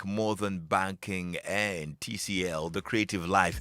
More than banking and TCL, the creative life.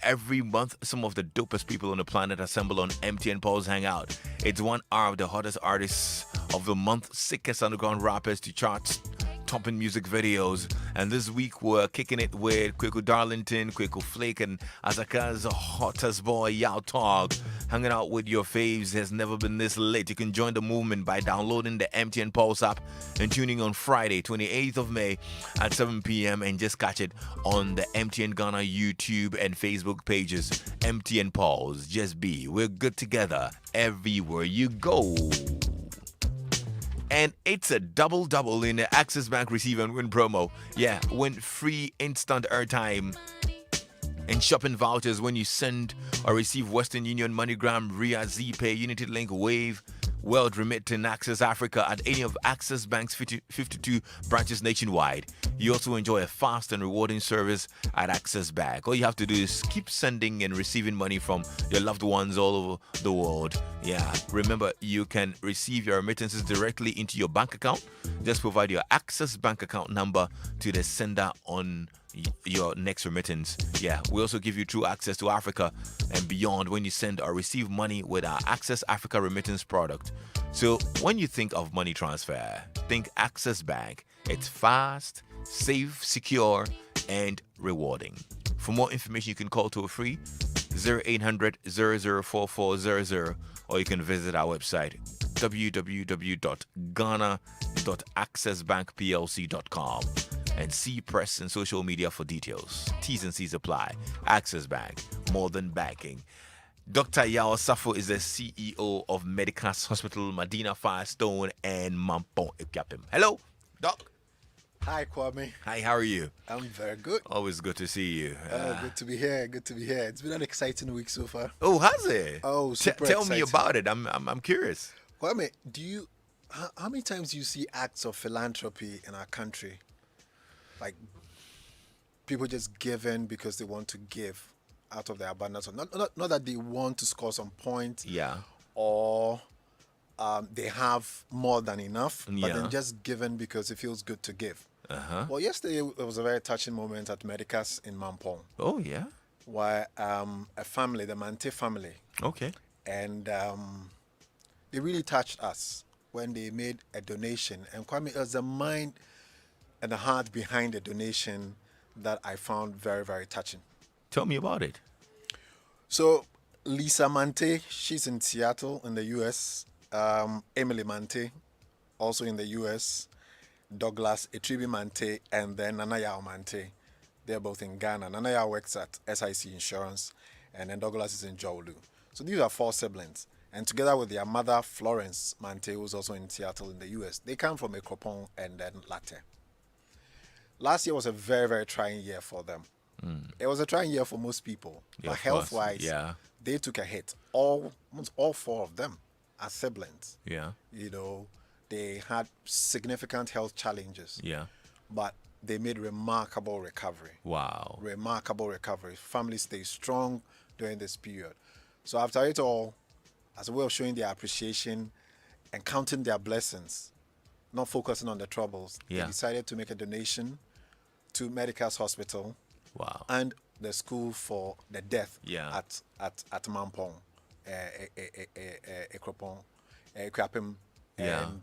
Every month, some of the dopest people on the planet assemble on MTN Pulse Hangout. It's 1 hour of the hottest artists of the month, sickest underground rappers to charts, topping music videos. And this week, we're kicking it with Kweku Darlington, Kweku Flake, and Azaka's hottest boy, Yaw Tog. Hanging out with your faves has never been this lit. You can join the movement by downloading the MTN Pulse app and tuning on Friday, 28th of May at 7 p.m. and just catch it on the MTN Ghana YouTube and Facebook pages. MTN Pulse, just be. We're good together everywhere you go. And it's a double-double in the Access Bank Receive and Win promo. Yeah, win free instant airtime and shopping vouchers when you send or receive Western Union, MoneyGram, Ria, ZPay, Unity Link, Wave, World Remit, and Access Africa at any of Access Bank's 52 branches nationwide. You also enjoy a fast and rewarding service at Access Bank. All you have to do is keep sending and receiving money from your loved ones all over the world. Yeah, remember, you can receive your remittances directly into your bank account. Just provide your Access Bank account number to the sender on your next remittance. Yeah, we also give you true access to Africa and beyond when you send or receive money with our Access Africa remittance product. So when you think of money transfer, think Access Bank. It's fast, safe, secure, and rewarding. For more information, you can call toll free 0800 004400, or you can visit our website www.ghana.accessbankplc.com and see press and social media for details. T's and C's apply. Access Bank, more than banking. Dr. Yaw Osafo is the CEO of Medicas Hospital, Medina, Firestone, and Mampong Epiapim. Hello, Doc. Hi, Kwame. Hi, how are you? I'm very good. Always good to see you. Good to be here. Good to be here. It's been an exciting week so far. Oh, has it? Oh, super Tell exciting. me about it. I'm curious. Kwame, how many times do you see acts of philanthropy in our country? Like people just giving because they want to give out of their abundance. Not that they want to score some points. Yeah. Or they have more than enough, but Yeah. then just giving because it feels good to give. Uh-huh. Well, yesterday it was a very touching moment at Medicas in Mampong, Oh, yeah. where a family, the Mante family, Okay. and they really touched us when they made a donation. And Kwame, it was the mind and the heart behind the donation that I found very, very touching. Tell me about it. So Lisa Mante, she's in Seattle in the U.S. Emily Mante, also in the U.S. Douglas Etribi Mante, and then Nanaya Mante. They're both in Ghana. Nanaya works at SIC Insurance, and then Douglas is in Jowlu. So these are 4 siblings. And together with their mother, Florence Mante, who's also in Seattle in the U.S., they come from Ekropon and then Latte. Last year was a very, very trying year for them. It was a trying year for most people. Yeah, but of course. health-wise, Yeah. they took a hit. Almost all 4 of them are siblings. Yeah. They had significant health challenges, Yeah. but they made remarkable recovery. Wow. Remarkable recovery. Families stay strong during this period. So after it all, as a way of showing their appreciation and counting their blessings, not focusing on the troubles, Yeah. they decided to make a donation to Medicas Hospital Wow. and the school for the deaf Yeah. at Mampong, Ekropon, Ekwapim. Yeah. And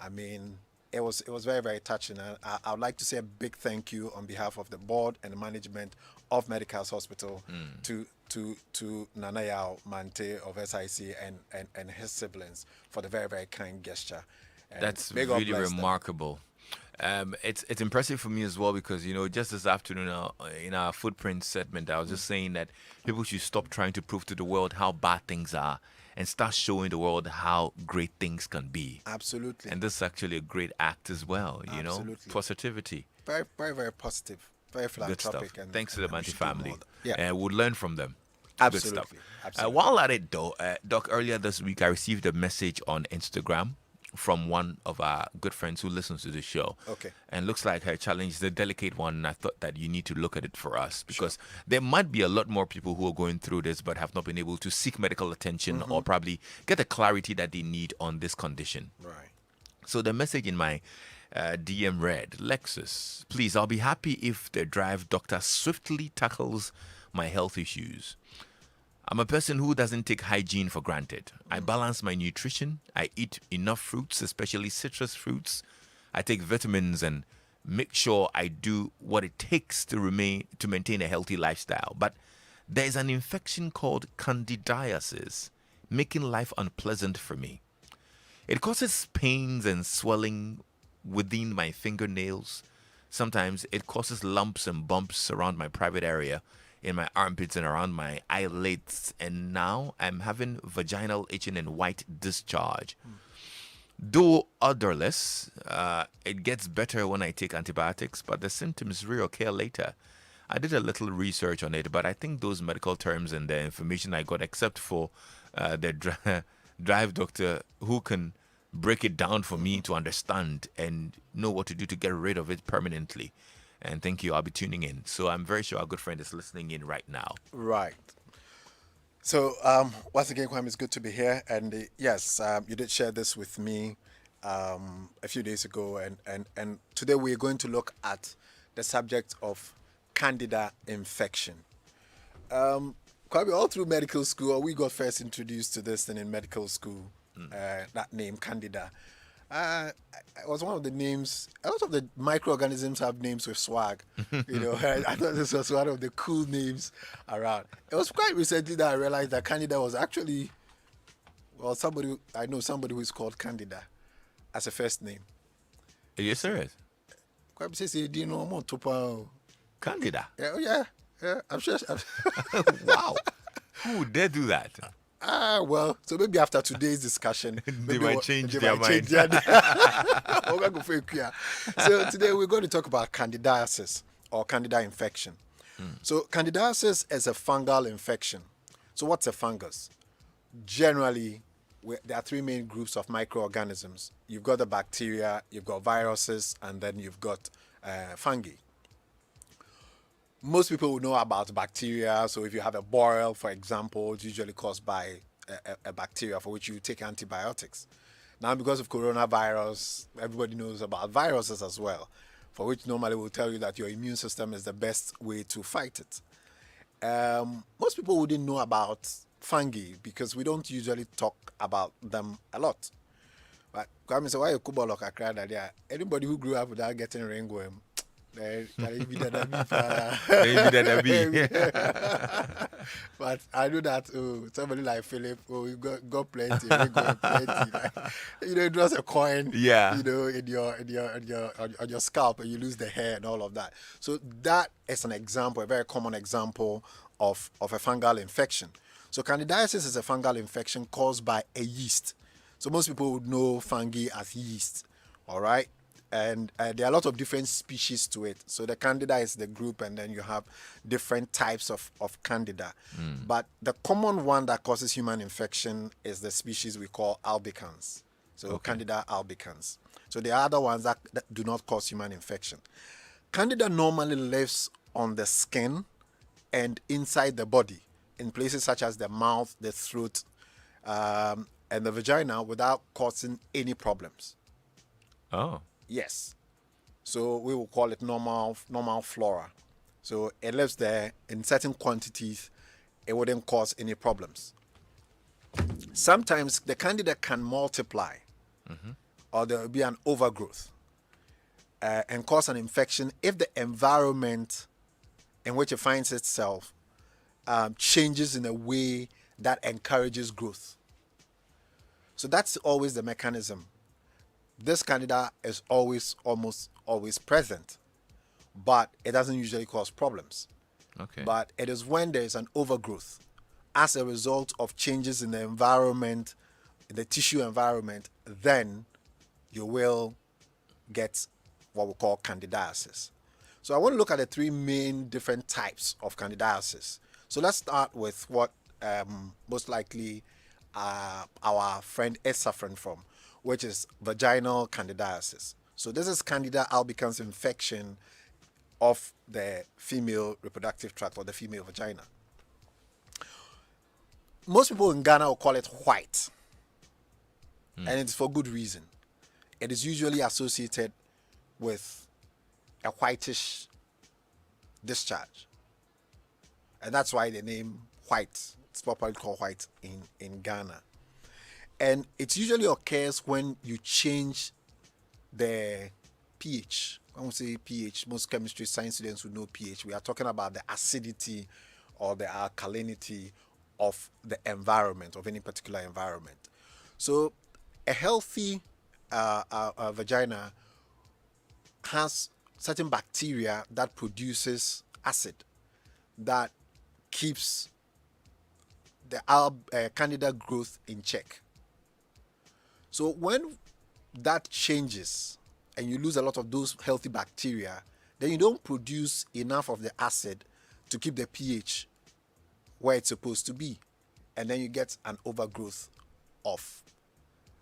I mean, it was very, very touching. And I would like to say a big thank you on behalf of the board and the management of Medicas Hospital to Nanaya Mante of SIC and his siblings for the very, very kind gesture. And That's may God really bless them. remarkable. It's impressive for me as well because, just this afternoon in our footprint segment, I was just saying that people should stop trying to prove to the world how bad things are and start showing the world how great things can be. Absolutely. And this is actually a great act as well, Absolutely. Positivity. Very, very, very positive. Very Good stuff. philanthropic. And Thanks to the and we Manti should do family. more. Yeah. And we'll learn from them. Absolutely. Good stuff. Absolutely. While at it, though, Doc, earlier this week, I received a message on Instagram from one of our good friends who listens to the show. Okay. And looks like her challenge is a delicate one. And I thought that you need to look at it for us because there might be a lot more people who are going through this but have not been able to seek medical attention or probably get the clarity that they need on this condition. Right. So the message in my DM read, Lexus, please, I'll be happy if the drive doctor swiftly tackles my health issues. I'm a person who doesn't take hygiene for granted. I balance my nutrition. I eat enough fruits, especially citrus fruits. I take vitamins and make sure I do what it takes to maintain a healthy lifestyle. But there is an infection called candidiasis, making life unpleasant for me. It causes pains and swelling within my fingernails. Sometimes it causes lumps and bumps around my private area, in my armpits and around my eyelids. And now I'm having vaginal itching and white discharge. Though odorless, it gets better when I take antibiotics, but the symptoms reoccur later. I did a little research on it, but I think those medical terms and the information I got, except for the drive doctor who can break it down for me to understand and know what to do to get rid of it permanently. And thank you. I'll be tuning in. So I'm very sure our good friend is listening in right now. Right. So once again, Kwame, it's good to be here. And yes, you did share this with me a few days ago. And today we're going to look at the subject of Candida infection. Kwame, all through medical school, we got first introduced to this thing in medical school. That name, Candida. It was one of the names. A lot of the microorganisms have names with swag. I thought this was one of the cool names around. It was quite recently that I realized that Candida was actually, well, somebody who is called Candida as a first name. Are you serious? Quite says, do you know I'm on top? Candida? Yeah. I'm sure. Wow. Who would dare do that? Well, so maybe after today's discussion, they might change their mind. So today we're going to talk about candidiasis or Candida infection. So candidiasis is a fungal infection. So what's a fungus? Generally, there are three main groups of microorganisms. You've got the bacteria, you've got viruses, and then you've got fungi. Most people will know about bacteria. So if you have a boil, for example, it's usually caused by a bacteria for which you take antibiotics. Now, because of coronavirus, everybody knows about viruses as well, for which normally will tell you that your immune system is the best way to fight it. Most people wouldn't know about fungi because we don't usually talk about them a lot. But Kwame said, why you could look at anybody who grew up without getting ringworm? But I know that somebody like Philip, we got plenty, ringworm, plenty. It was a coin, in your scalp, and you lose the hair and all of that. So that is an example, a very common example of a fungal infection. So candidiasis is a fungal infection caused by a yeast. So most people would know fungi as yeast, all right? And there are a lot of different species to it. So the Candida is the group, and then you have different types of Candida. But the common one that causes human infection is the species we call albicans. So Candida albicans. So there are other ones that do not cause human infection. Candida normally lives on the skin and inside the body, in places such as the mouth, the throat, and the vagina without causing any problems. Oh. Yes. So we will call it normal flora. So it lives there in certain quantities. It wouldn't cause any problems. Sometimes the Candida can multiply, or there will be an overgrowth and cause an infection if the environment in which it finds itself changes in a way that encourages growth. So that's always the mechanism. This Candida is almost always present, but it doesn't usually cause problems. Okay. But it is when there is an overgrowth as a result of changes in the environment, in the tissue environment, then you will get what we call candidiasis. So I want to look at the three main different types of candidiasis. So let's start with what most likely our friend is suffering from, which is vaginal candidiasis. So this is Candida albicans infection of the female reproductive tract or the female vagina. Most people in Ghana will call it white, and it's for good reason. It is usually associated with a whitish discharge. And that's why the name white, it's properly called white in Ghana. And it usually occurs when you change the pH. When we say pH, most chemistry science students will know pH. We are talking about the acidity or the alkalinity of the environment, of any particular environment. So a healthy vagina has certain bacteria that produces acid that keeps the Candida growth in check. So when that changes and you lose a lot of those healthy bacteria, then you don't produce enough of the acid to keep the pH where it's supposed to be. And then you get an overgrowth of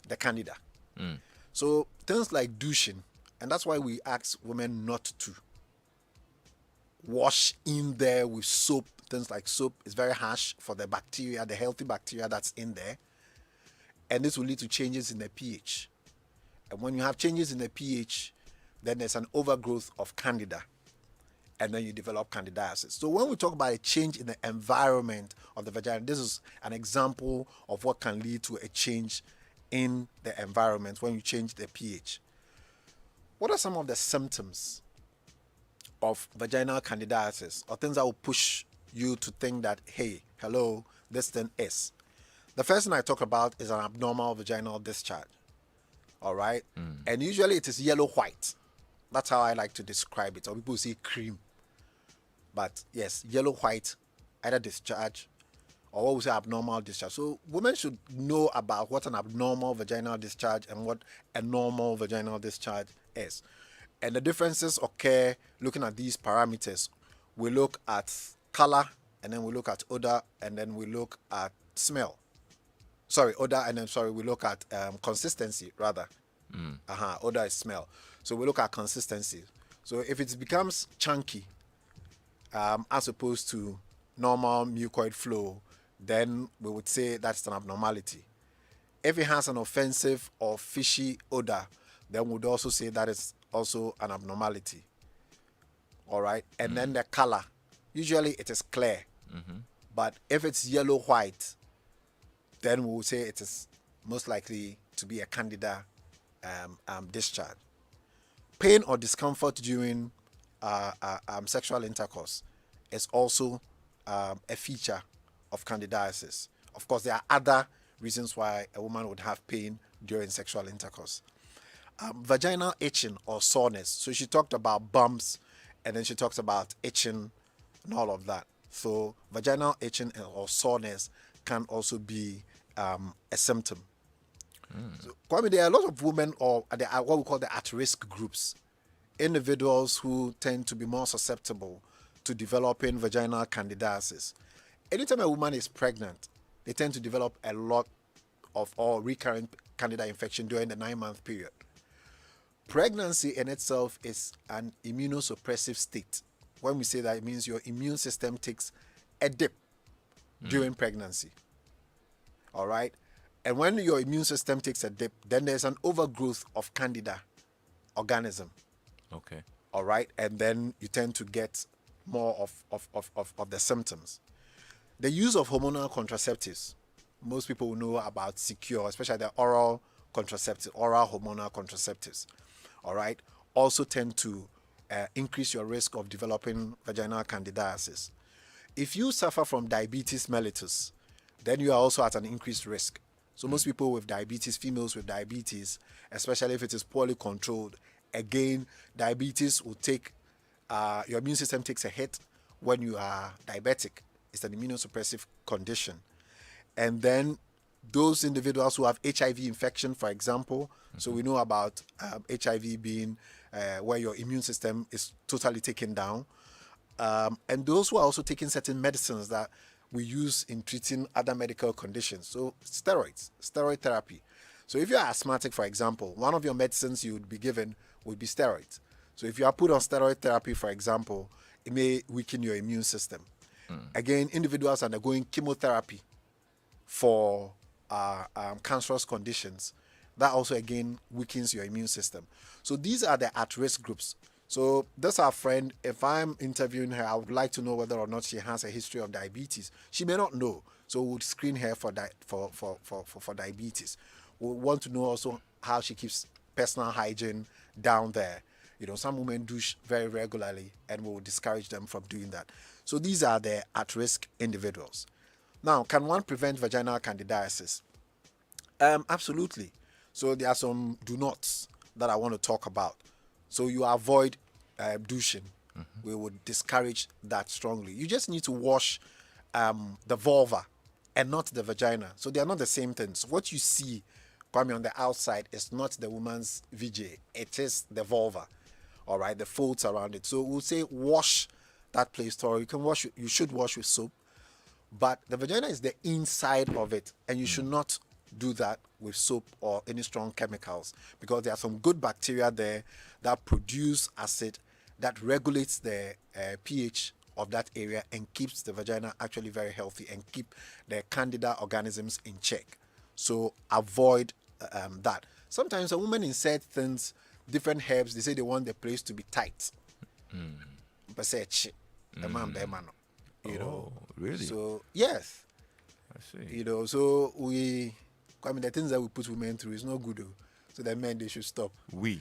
the Candida. So things like douching, and that's why we ask women not to wash in there with soap. Things like soap is very harsh for the bacteria, the healthy bacteria that's in there. And this will lead to changes in the pH. And when you have changes in the pH, then there's an overgrowth of Candida. And then you develop candidiasis. So when we talk about a change in the environment of the vagina, this is an example of what can lead to a change in the environment when you change the pH. What are some of the symptoms of vaginal candidiasis, or things that will push you to think that, hey, hello, this thing is? The first thing I talk about is an abnormal vaginal discharge. All right? And usually it is yellow-white. That's how I like to describe it. Or people say cream. But yes, yellow-white, either discharge or what we say abnormal discharge. So women should know about what an abnormal vaginal discharge and what a normal vaginal discharge is. And the differences occur looking at these parameters. We look at color, and then we look at odor, and then we look at smell. Odor, and then we look at consistency, rather. Odor is smell. So we look at consistency. So if it becomes chunky, as opposed to normal mucoid flow, then we would say that's an abnormality. If it has an offensive or fishy odor, then we would also say that is also an abnormality. All right? And then the color, usually it is clear. But if it's yellow-white, then we will say it is most likely to be a Candida discharge. Pain or discomfort during sexual intercourse is also a feature of candidiasis. Of course, there are other reasons why a woman would have pain during sexual intercourse. Vaginal itching or soreness. So she talked about bumps, and then she talks about itching and all of that. So vaginal itching or soreness can also be a symptom. So, Kwame, there are a lot of women, or there are what we call the at-risk groups, individuals who tend to be more susceptible to developing vaginal candidiasis. Anytime a woman is pregnant, they tend to develop a lot of or recurrent Candida infection during the 9-month period. Pregnancy in itself is an immunosuppressive state. When we say that, it means your immune system takes a dip during pregnancy. All right? And when your immune system takes a dip, then there's an overgrowth of Candida organism. Okay. All right? And then you tend to get more of the symptoms. The use of hormonal contraceptives. Most people will know about Secure, especially the oral contraceptives, oral hormonal contraceptives. All right? Also tend to increase your risk of developing vaginal candidiasis. If you suffer from diabetes mellitus, then you are also at an increased risk. So most people with diabetes, females with diabetes, especially if it is poorly controlled, again, diabetes will take, your immune system takes a hit when you are diabetic. It's an immunosuppressive condition. And then those individuals who have HIV infection, for example, so we know about HIV being where your immune system is totally taken down. And those who are also taking certain medicines that we use in treating other medical conditions. So steroid therapy. So if you're asthmatic, for example, one of your medicines you would be given would be steroids. So if you are put on steroid therapy, for example, it may weaken your immune system. Again, individuals undergoing chemotherapy for cancerous conditions, That also again weakens your immune system. So these are the at-risk groups. So this our friend, if I'm interviewing her, I would like to know whether or not she has a history of diabetes. She may not know, so we'll screen her for diabetes. We want to know also how she keeps personal hygiene down there. You know, some women douche very regularly, and we'll discourage them from doing that. So these are the at-risk individuals. Now, can one prevent vaginal candidiasis? Absolutely. So there are some do nots that I want to talk about. So you avoid douching. We would discourage that strongly. You just need to wash the vulva and not the vagina. So they are not the same things. What you see, Kwame, on the outside is not the woman's VJ. It is the vulva. All right, the folds around it. So we'll say wash that place thoroughly. You should wash with soap. But the vagina is the inside of it, and you should not do that with soap or any strong chemicals, because there are some good bacteria there that produce acid that regulates the pH of that area and keeps the vagina actually very healthy and keep the candida organisms in check. So avoid that. Sometimes a woman inserts things, different herbs, they say they want the place to be tight. You know, really? So yes, I see. you know, so the things that we put women through is not good though. So the men, they should stop. We.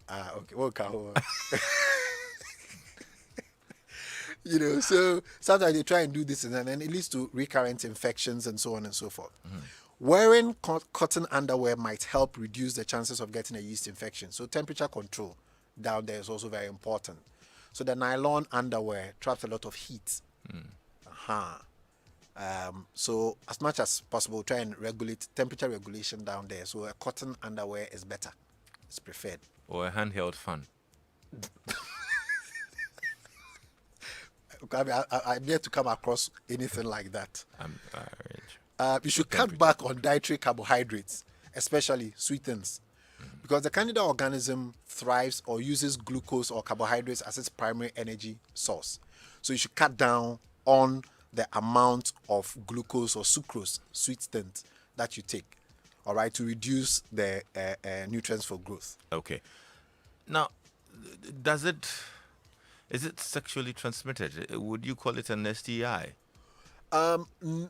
Okay, okay. You know, so sometimes they try and do this and then it leads to recurrent infections and so on and so forth. Wearing cotton underwear might help reduce the chances of getting a yeast infection. So temperature control down there is also very important. So the nylon underwear traps a lot of heat. So as much as possible, try and regulate temperature regulation down there. So a cotton underwear is better. It's preferred. Or a handheld fan. I'm yet to come across anything like that. Rich. You should cut back on dietary carbohydrates, especially sweetens, because the Candida organism thrives or uses glucose or carbohydrates as its primary energy source. So you should cut down on the amount of glucose or sucrose, sweet things, that you take, all right, to reduce the nutrients for growth. Okay. Now, is it sexually transmitted? Would you call it an STI?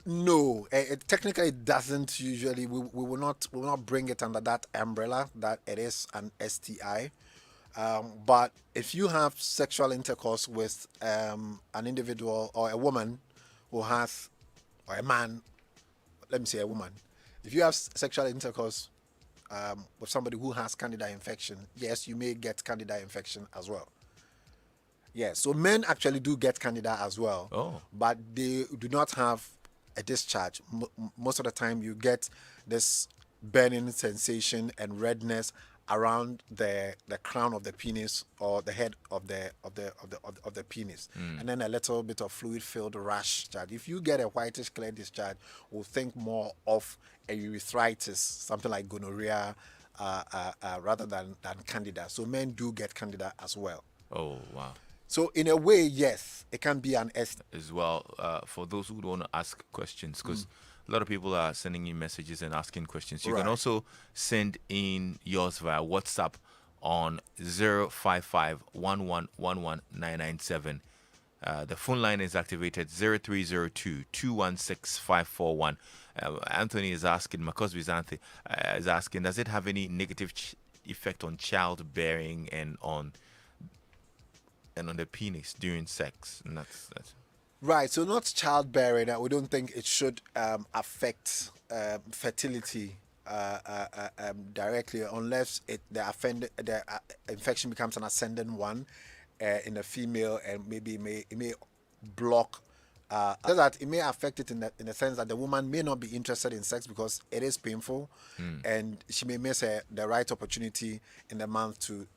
No, technically it doesn't usually. We will not bring it under that umbrella that it is an STI. But if you have sexual intercourse with an individual or a woman who has, or a man, let me say a woman, if you have sexual intercourse with somebody who has Candida infection, yes, you may get Candida infection as well. Yes, so men actually do get Candida as well, but they do not have a discharge. Most of the time, you get this burning sensation and redness around the crown of the penis or the head of the penis, and then a little bit of fluid-filled rash. If you get a whitish clear discharge, we'll think more of a urethritis, something like gonorrhea, rather than Candida. So men do get Candida as well. Oh, wow. So in a way, yes, it can be an STI. As well, for those who want to ask questions, because a lot of people are sending in messages and asking questions. You can also send in yours via WhatsApp on 055-1111-997. The phone line is activated 0302-216-541. Anthony is asking, Makosbi's Anthony is asking, does it have any negative effect on childbearing and on the penis during sex? And that's right. So not childbearing. We don't think it should affect fertility directly, unless the infection becomes an ascending one in a female, and maybe it may block. So that it may affect it in the sense that the woman may not be interested in sex because it is painful, and she may miss the right opportunity in the month to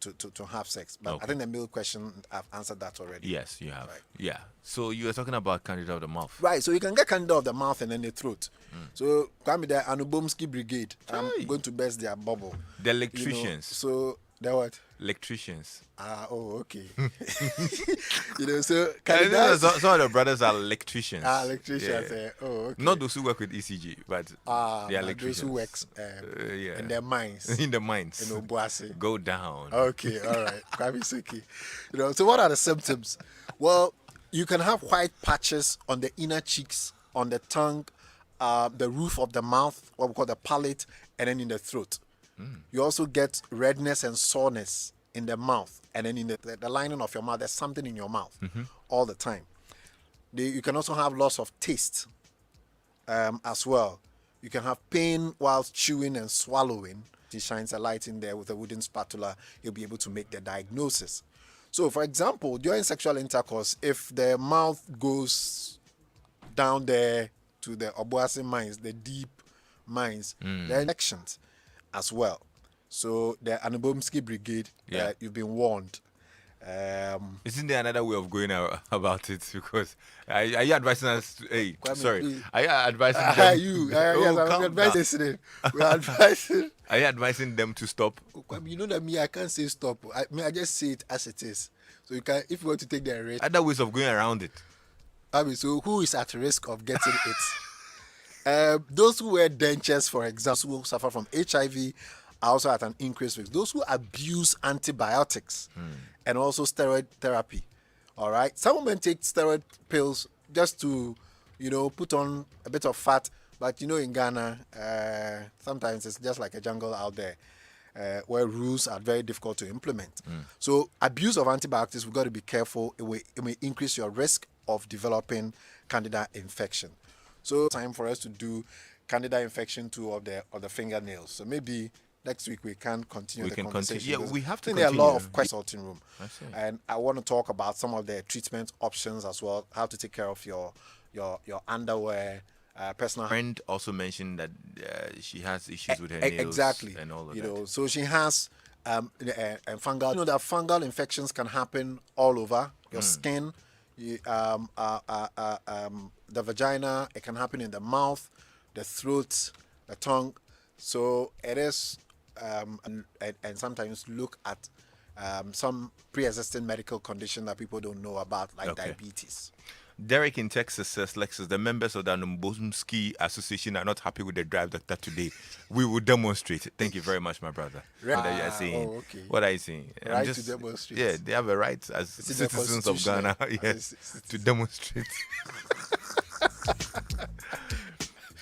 have sex. But I think the male question, I've answered that already. Yes, you have. Right. Yeah. So you were talking about Candida of the mouth. Right. So you can get Candida of the mouth and then the throat. So Kwame, the Anubomsky Brigade, I'm going to burst their bubble. The electricians. So The what? Electricians. Okay. So I know some of the brothers are electricians. Electricians. Yeah. Okay. Not those who work with ECG, but they are those electricians. who work in their mines. In the mines. In Obuasi. Go down. Okay, all right. Kwabisuki. So what are the symptoms? Well, you can have white patches on the inner cheeks, on the tongue, the roof of the mouth, what we call the palate, and then in the throat. You also get redness and soreness in the mouth, and then in the lining of your mouth. There's something in your mouth all the time. You can also have loss of taste as well. You can have pain whilst chewing and swallowing. He shines a light in there with a wooden spatula. You'll be able to make the diagnosis. So, for example, during sexual intercourse, if the mouth goes down there to the Obuasi mines, the deep mines, there are infections as well. So the Anubomsky Brigade, you've been warned. Isn't there another way of going about it? Because are you advising us? Hey, sorry. Are you advising them? Yes, I'm advising. We're advising. Are you advising them to stop? You know that I can't say stop. I just say it as it is. So you can, if you want to take the risk. Other ways of going around it. So who is at risk of getting it? Those who wear dentures, for example, who suffer from HIV, are also at an increased risk. Those who abuse antibiotics and also steroid therapy. All right. Some women take steroid pills just to, put on a bit of fat. But in Ghana, sometimes it's just like a jungle out there where rules are very difficult to implement. So abuse of antibiotics, we've got to be careful. It may increase your risk of developing Candida infection. So time for us to do Candida infection of the fingernails. So maybe next week we can continue the conversation. Yeah, we have to continue. There are a lot of consulting room. I see. And I want to talk about some of the treatment options as well, how to take care of your underwear, personal. Friend also mentioned that she has issues with her nails. Exactly. And all of that. So she has fungal. That fungal infections can happen all over your skin. The vagina, it can happen in the mouth, the throat, the tongue. So it is, and sometimes look at some pre-existing medical condition that people don't know about, like diabetes. Derek in Texas says, Lexus, the members of the Numbomski Association are not happy with the drive doctor today. We will demonstrate. Thank you very much, my brother. What are you saying? Okay. What are you saying? Right to demonstrate. Yeah, they have a right as citizens of Ghana to demonstrate.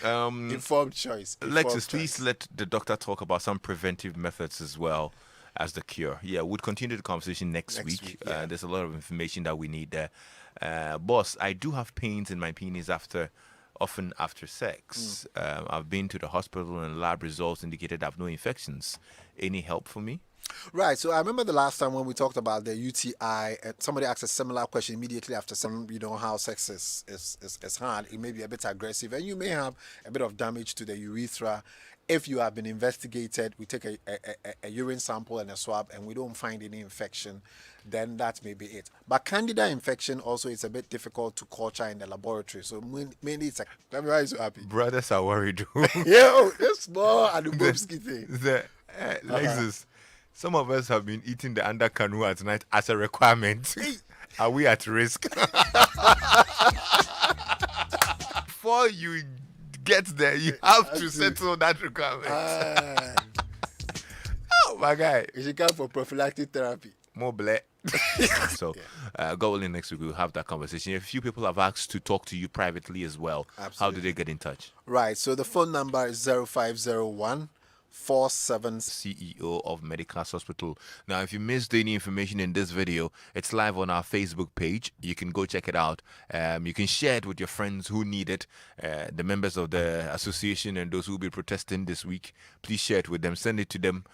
Informed choice. Lexus, please let the doctor talk about some preventive methods as well as the cure. Yeah, we'll continue the conversation next week. There's a lot of information that we need there. Boss, I do have pains in my penis often after sex. I've been to the hospital and lab results indicated I have no infections. Any help for me? Right. So I remember the last time when we talked about the UTI, somebody asked a similar question immediately after how sex is hard. It may be a bit aggressive, and you may have a bit of damage to the urethra. If you have been investigated, we take a urine sample and a swab, and we don't find any infection, then that may be it. But Candida infection also is a bit difficult to culture in the laboratory. So mainly it's why are you so happy? Brothers are worried. It's more Anubomsky thing. Lexus, some of us have been eating the under canoe at night as a requirement. Are we at risk? Before you get there, you have to settle that requirement. Oh, my guy. You should come for prophylactic therapy. More black. So, God willing, next week we'll have that conversation. A few people have asked to talk to you privately as well. Absolutely. How do they get in touch? Right. So the phone number is 0501 47 CEO of Medicas Hospital. Now, if you missed any information in this video, it's live on our Facebook page. You can go check it out. You can share it with your friends who need it. The members of the association and those who will be protesting this week, please share it with them. Send it to them.